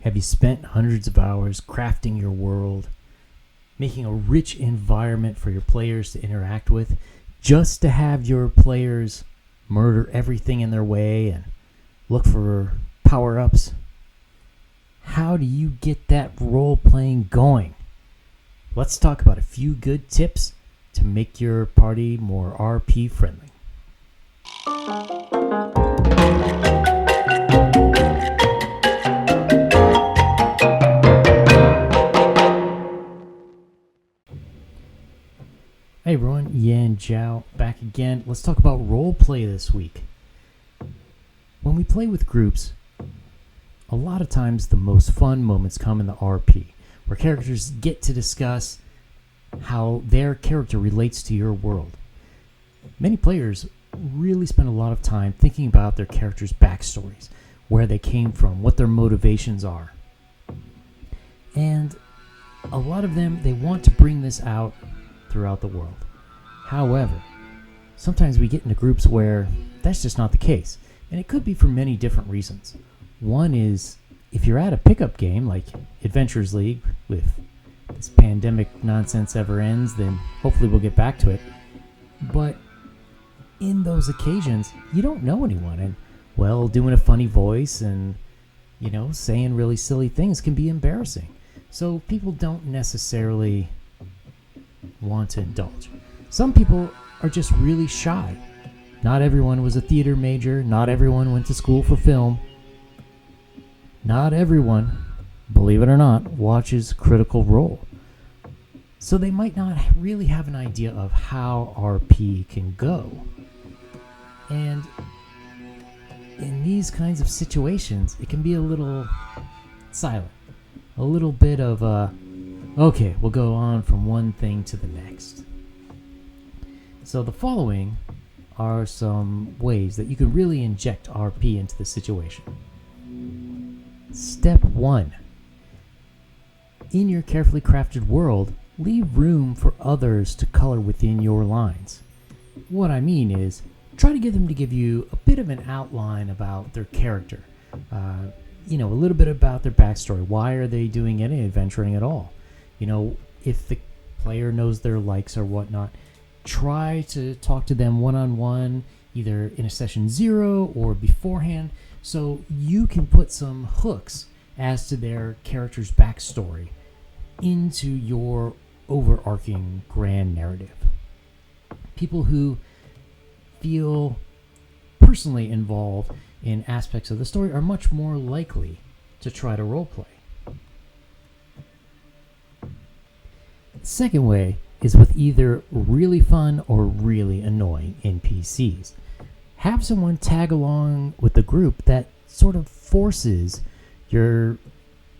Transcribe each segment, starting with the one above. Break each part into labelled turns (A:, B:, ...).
A: Have you spent hundreds of hours crafting your world, making a rich environment for your players to interact with, just to have your players murder everything in their way and look for power-ups? How do you get that role-playing going? Let's talk about a few good tips to make your party more RP friendly. Hey everyone, Yan Zhao back again. Let's talk about roleplay this week. When we play with groups, a lot of times the most fun moments come in the RP, where characters get to discuss how their character relates to your world. Many players really spend a lot of time thinking about their characters' backstories, where they came from, what their motivations are. And a lot of them, they want to bring this out throughout the world. However, sometimes we get into groups where that's just not the case, and it could be for many different reasons. One is, if you're at a pickup game like Adventures League, with this pandemic nonsense ever ends, then hopefully we'll get back to it. But in those occasions, you don't know anyone, and well, doing a funny voice and, saying really silly things can be embarrassing. So people don't necessarily want to indulge. Some people are just really shy. Not everyone was a theater major. Not everyone went to school for film. Not everyone, believe it or not, watches Critical Role. So they might not really have an idea of how RP can go. And in these kinds of situations, it can be a little silent. A little bit of okay, we'll go on from one thing to the next. So the following are some ways that you can really inject RP into the situation. Step 1. In your carefully crafted world, leave room for others to color within your lines. What I mean is, try to get them to give you a bit of an outline about their character. A little bit about their backstory. Why are they doing any adventuring at all? If the player knows their likes or whatnot, try to talk to them one-on-one, either in a session 0 or beforehand, so you can put some hooks as to their character's backstory into your overarching grand narrative. People who feel personally involved in aspects of the story are much more likely to try to roleplay. The second way is with either really fun or really annoying NPCs. Have someone tag along with the group that sort of forces your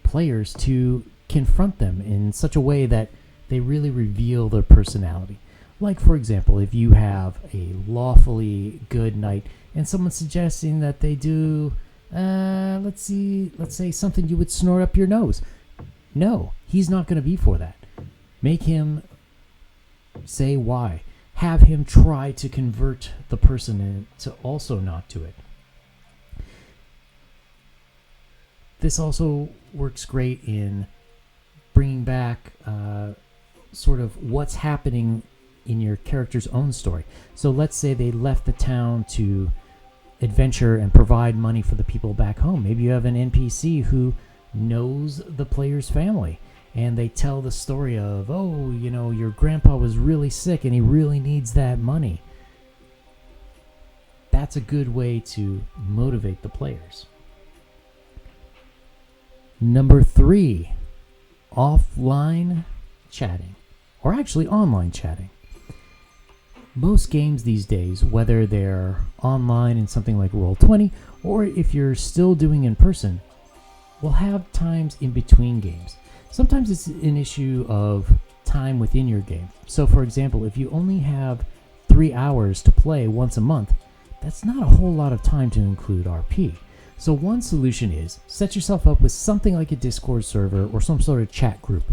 A: players to confront them in such a way that they really reveal their personality. Like, for example, if you have a lawfully good knight and someone's suggesting that they do, let's say something you would snort up your nose. No, he's not going to be for that. Make him say why. Have him try to convert the person to also not do it. This also works great in bringing back sort of what's happening in your character's own story. So let's say they left the town to adventure and provide money for the people back home. Maybe you have an NPC who knows the player's family, and they tell the story of, your grandpa was really sick and he really needs that money. That's a good way to motivate the players. Number 3, offline chatting, or actually online chatting. Most games these days, whether they're online in something like Roll20, or if you're still doing in person, will have times in between games. Sometimes it's an issue of time within your game. So for example, if you only have 3 hours to play once a month, that's not a whole lot of time to include RP. So one solution is set yourself up with something like a Discord server or some sort of chat group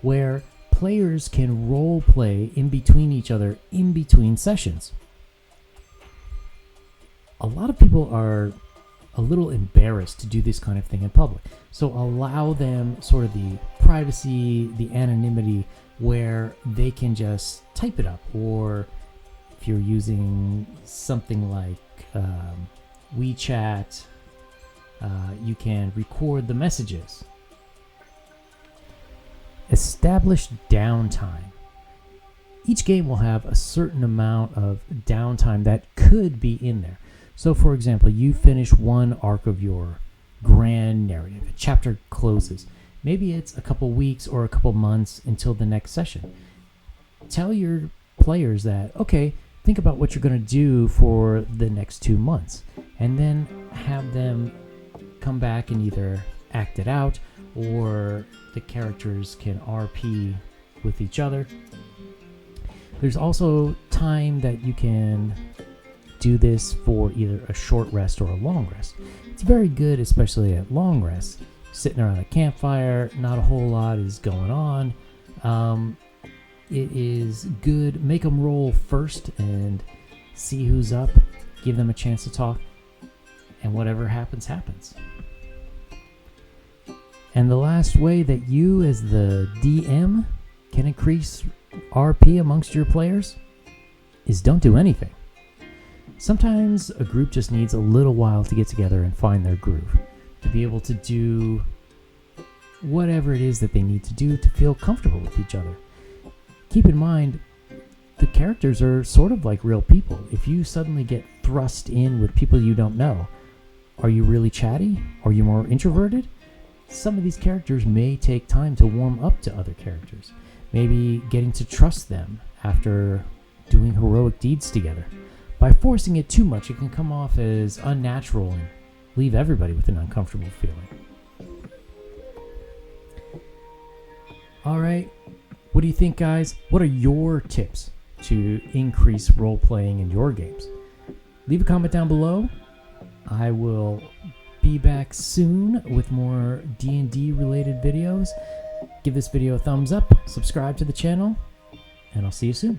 A: where players can role play in between each other in between sessions. A lot of people are a little embarrassed to do this kind of thing in public. So allow them sort of the privacy, the anonymity, where they can just type it up. Or if you're using something like WeChat, you can record the messages. Establish downtime. Each game will have a certain amount of downtime that could be in there. So for example, you finish one arc of your grand narrative, a chapter closes. Maybe it's a couple weeks or a couple months until the next session. Tell your players that, okay, think about what you're going to do for the next 2 months, and then have them come back and either act it out, or the characters can RP with each other. There's also time that you can do this for either a short rest or a long rest. It's very good, especially at long rests. Sitting around a campfire, not a whole lot is going on. It is good. Make them roll first and see who's up. Give them a chance to talk, and whatever happens, happens. And the last way that you as the DM can increase RP amongst your players is don't do anything. Sometimes a group just needs a little while to get together and find their groove, to be able to do whatever it is that they need to do to feel comfortable with each other. Keep in mind, the characters are sort of like real people. If you suddenly get thrust in with people you don't know, are you really chatty? Are you more introverted? Some of these characters may take time to warm up to other characters. Maybe getting to trust them after doing heroic deeds together. By forcing it too much, it can come off as unnatural and leave everybody with an uncomfortable feeling. All right, what do you think, guys? What are your tips to increase role-playing in your games? Leave a comment down below. I will be back soon with more D&D related videos. Give this video a thumbs up, subscribe to the channel, and I'll see you soon.